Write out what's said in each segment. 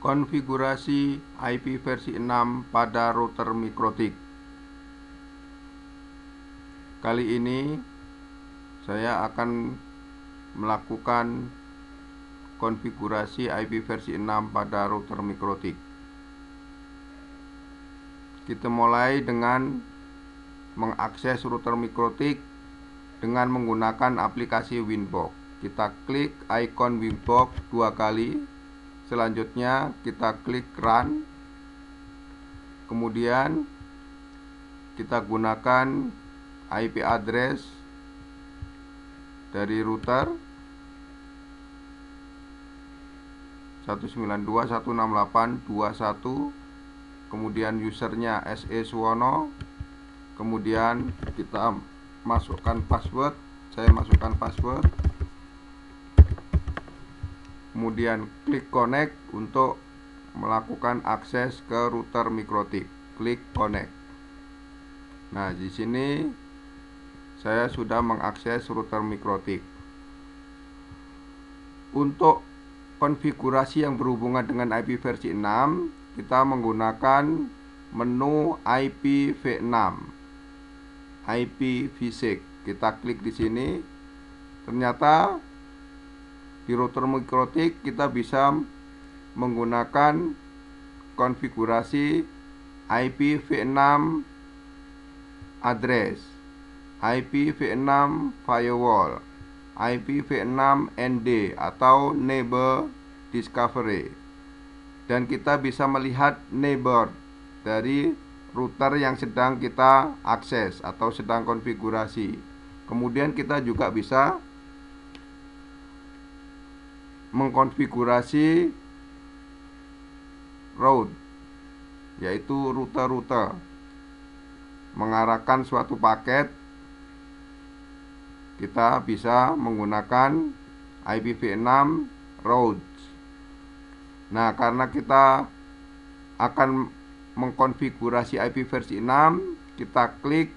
Konfigurasi IP versi 6 pada router MikroTik. Kali ini saya akan melakukan konfigurasi IP versi 6 pada router MikroTik. Kita mulai dengan mengakses router MikroTik dengan menggunakan aplikasi Winbox. Kita klik icon Winbox 2 kali. Selanjutnya kita klik Run. Kemudian kita gunakan IP address dari router 192.168.21. Kemudian usernya SE Suwono. Kemudian kita masukkan password. Saya masukkan password. Kemudian klik connect untuk melakukan akses ke router MikroTik. Klik connect. Nah, di sini saya sudah mengakses router MikroTik. Untuk konfigurasi yang berhubungan dengan IP versi 6, kita menggunakan menu IPv6, IPv6. Kita klik di sini. Ternyata di router MikroTik kita bisa menggunakan konfigurasi IPv6 address, IPv6 firewall, IPv6 ND atau neighbor discovery. Dan kita bisa melihat neighbor dari router yang sedang kita akses atau sedang konfigurasi. Kemudian kita juga bisa mengkonfigurasi route, yaitu rute-rute, mengarahkan suatu paket. Kita bisa menggunakan IPv6 routes. Nah, karena kita akan mengkonfigurasi IP versi 6, kita klik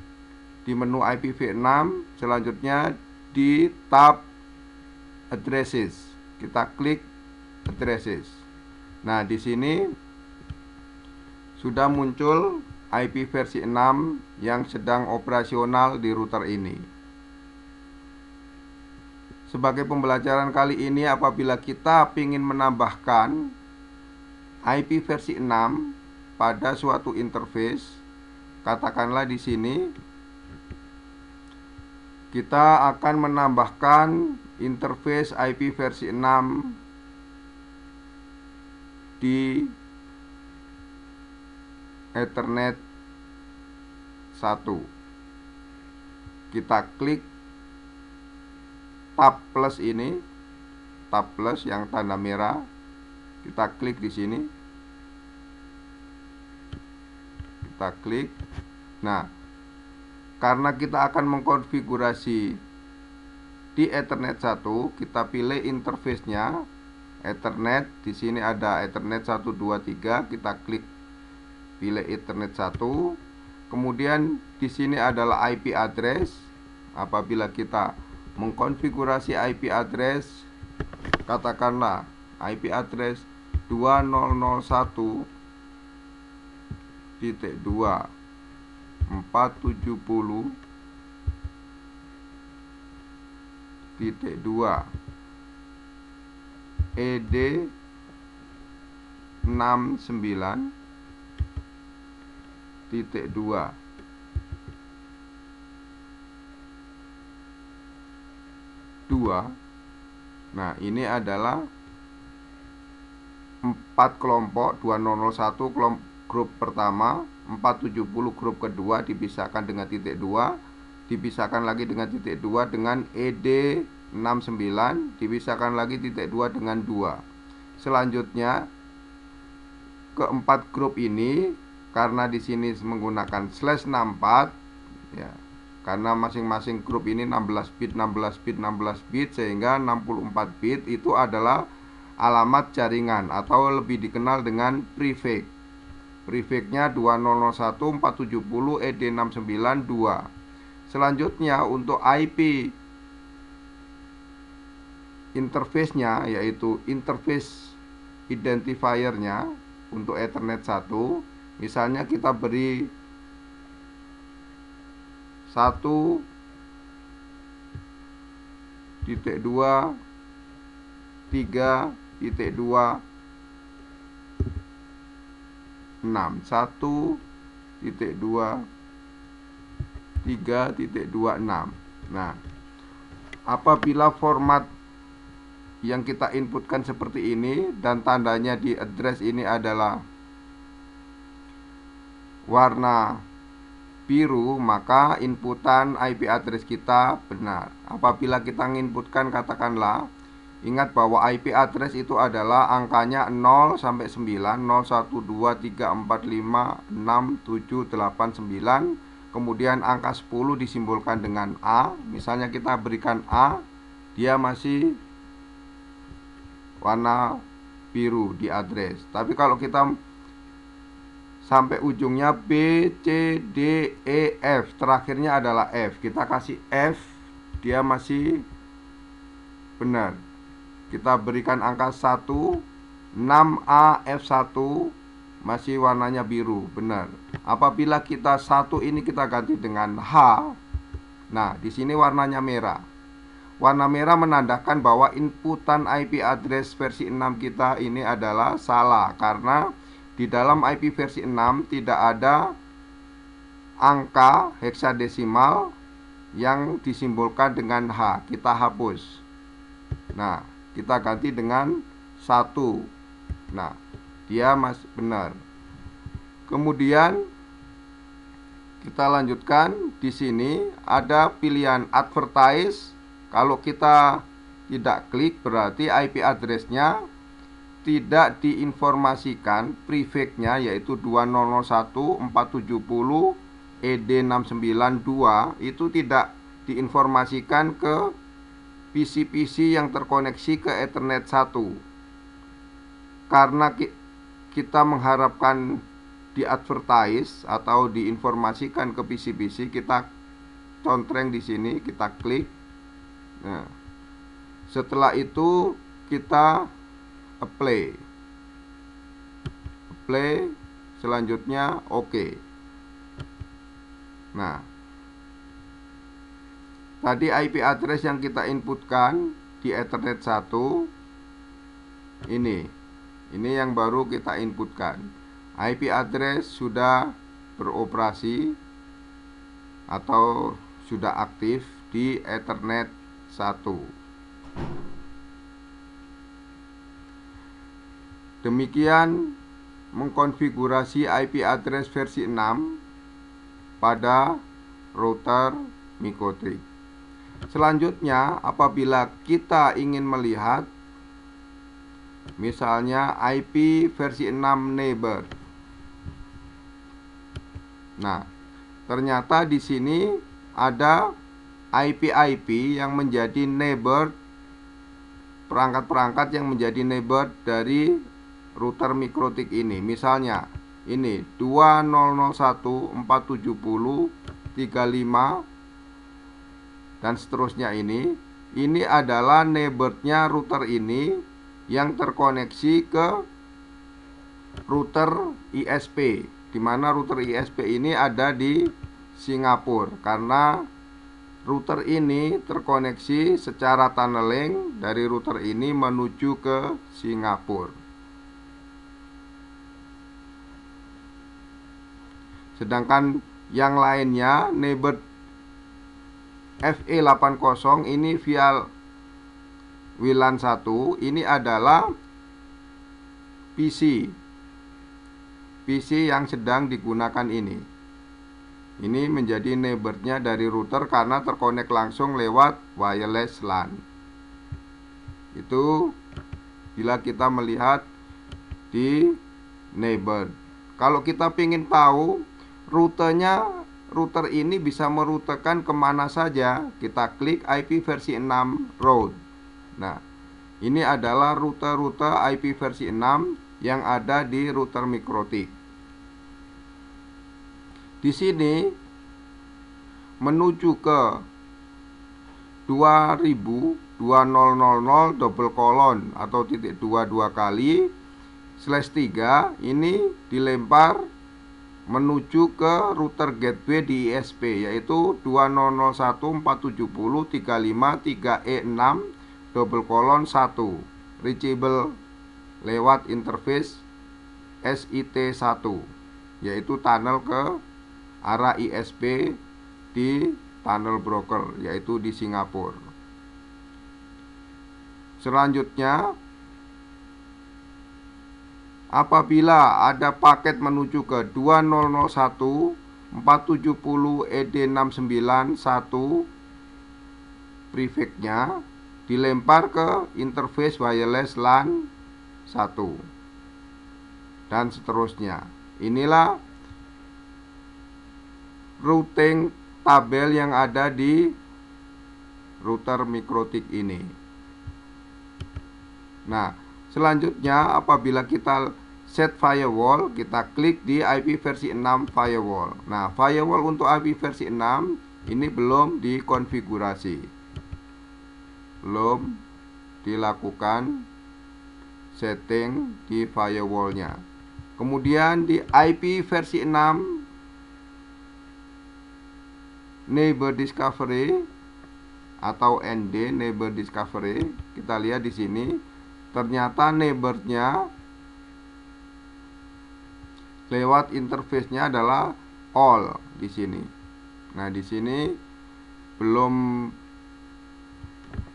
di menu IPv6, selanjutnya di tab addresses. Kita klik addresses. Nah, di sini sudah muncul IP versi 6 yang sedang operasional di router ini. Sebagai pembelajaran kali ini, apabila kita ingin menambahkan IP versi 6 pada suatu interface, katakanlah di sini kita akan menambahkan interface IP versi 6 di Ethernet 1. Kita klik tab plus ini, tab plus yang tanda merah. Kita klik di sini. Kita klik. Nah, karena kita akan mengkonfigurasi di Ethernet 1, kita pilih interface-nya Ethernet. Di sini ada Ethernet 123, kita klik pilih Ethernet 1. Kemudian di sini adalah IP address. Apabila kita mengkonfigurasi IP address, katakanlah IP address 20.1.470.2 ED 69.2. Nah, ini adalah 4 kelompok. 2001 grup pertama, 470 grup kedua, dipisahkan dengan titik 2, dipisahkan lagi dengan titik 2 dengan ED 69, dipisahkan lagi titik 2 dengan 2. Selanjutnya keempat grup ini, karena di sini menggunakan /64 ya, karena masing-masing grup ini 16 bit, 16 bit, 16 bit, sehingga 64 bit itu adalah alamat jaringan atau lebih dikenal dengan prefix. Prefixnya 2001.470 ED692. Selanjutnya untuk IP interface-nya, yaitu interface identifiernya untuk Ethernet 1. Misalnya kita beri 1.2 3.2 6 1.2 3.26. Nah, apabila format yang kita inputkan seperti ini dan tandanya di address ini adalah warna biru, maka inputan IP address kita benar. Apabila kita menginputkan, katakanlah, ingat bahwa IP address itu adalah angkanya 0 sampai 9, 0, 1, 2, 3, 4, 5, 6, 7, 8, 9. Kemudian angka 10 disimbolkan dengan A. Misalnya kita berikan A, dia masih warna biru di address. Tapi kalau kita sampai ujungnya B, C, D, E, F, terakhirnya adalah F, kita kasih F, dia masih benar. Kita berikan angka 1, 6A, F1, masih warnanya biru, benar. Apabila kita 1 ini kita ganti dengan H, nah di sini warnanya merah. Warna merah menandakan bahwa inputan IP address versi 6 kita ini adalah salah, karena di dalam IP versi 6 tidak ada angka heksadesimal yang disimbolkan dengan H. Kita hapus. Nah, kita ganti dengan 1. Nah, dia masih benar. Kemudian kita lanjutkan. Di sini ada pilihan advertise. Kalau kita tidak klik, berarti IP address-nya tidak diinformasikan, prefix-nya yaitu 2001.470 ED692 itu tidak diinformasikan ke PC-PC yang terkoneksi ke Ethernet 1. Karena kita mengharapkan di advertise atau diinformasikan ke PC-PC, kita contreng di sini, kita klik. Nah, setelah itu kita apply, selanjutnya oke. Nah, tadi IP address yang kita inputkan di Ethernet 1 ini yang baru kita inputkan. IP address sudah beroperasi atau sudah aktif di Ethernet 1. Demikian mengkonfigurasi IP address versi 6 pada router Microtrik. Selanjutnya, apabila kita ingin melihat misalnya IP versi 6 neighbor. Nah, ternyata di sini ada IP-IP yang menjadi neighbor, perangkat-perangkat yang menjadi neighbor dari router Microtrik ini. Misalnya ini 2001.470.35 dan seterusnya. Ini adalah neighbornya router ini yang terkoneksi ke router ISP, di mana router ISP ini ada di Singapura, karena router ini terkoneksi secara tunneling dari router ini menuju ke Singapura. Sedangkan yang lainnya, neighbor FE80 ini via WLAN 1, ini adalah PC yang sedang digunakan ini. Ini menjadi neighbornya dari router karena terkonek langsung lewat wireless LAN. Itu bila kita melihat di neighbor. Kalau kita ingin tahu router ini bisa merutekan kemana saja, kita klik IP versi 6 route. Nah, ini adalah rute-rute IP versi 6 yang ada di router Microtrik. Di sini menuju ke 2000 2000 double colon atau titik 22 kali, /3 ini dilempar menuju ke router gateway di ISP, yaitu 20.1.470.3E6:1 reachable lewat interface SIT1, yaitu tunnel ke arah ISP di tunnel broker, yaitu di Singapura. Selanjutnya, apabila ada paket menuju ke 20.1.470.ED691, prefix-nya dilempar ke interface wireless LAN 1 dan seterusnya. Inilah routing tabel yang ada di router MikroTik ini. Nah, selanjutnya apabila kita set firewall, kita klik di IP versi 6 firewall. Nah, firewall untuk IP versi 6 ini belum dikonfigurasi, belum dilakukan setting di firewallnya. Kemudian di IP versi 6 neighbor discovery atau ND, neighbor discovery, kita lihat di sini ternyata neighbornya lewat interface-nya adalah all di sini. Nah, di sini belum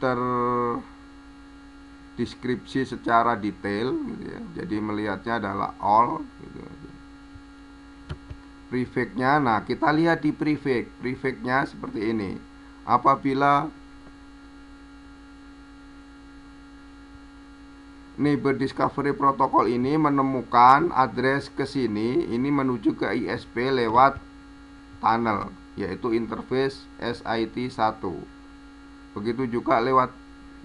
terdeskripsi secara detail gitu ya. Jadi melihatnya adalah all gitu aja. Prefix-nya, nah kita lihat di prefix. Prefix-nya seperti ini. Apabila neighbor discovery protokol ini menemukan address ke sini, ini menuju ke ISP lewat tunnel, yaitu interface SIT1. Begitu juga lewat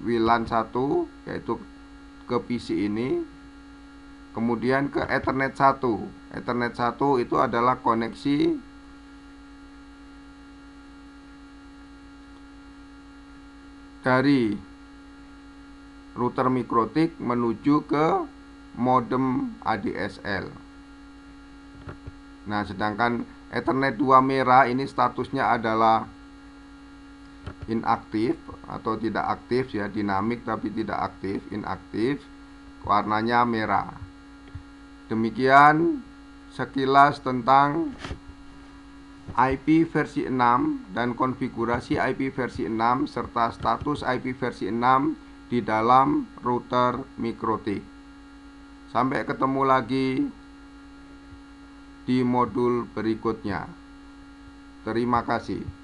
WLAN 1, yaitu ke PC ini. Kemudian ke Ethernet 1. Ethernet 1 itu adalah koneksi dari router MikroTik menuju ke modem ADSL. Nah, sedangkan Ethernet 2 merah ini statusnya adalah inaktif atau tidak aktif ya, dinamik tapi tidak aktif, inaktif, warnanya merah. Demikian sekilas tentang IP versi 6 dan konfigurasi IP versi 6 serta status IP versi 6 di dalam router MikroTik. Sampai ketemu lagi di modul berikutnya. Terima kasih.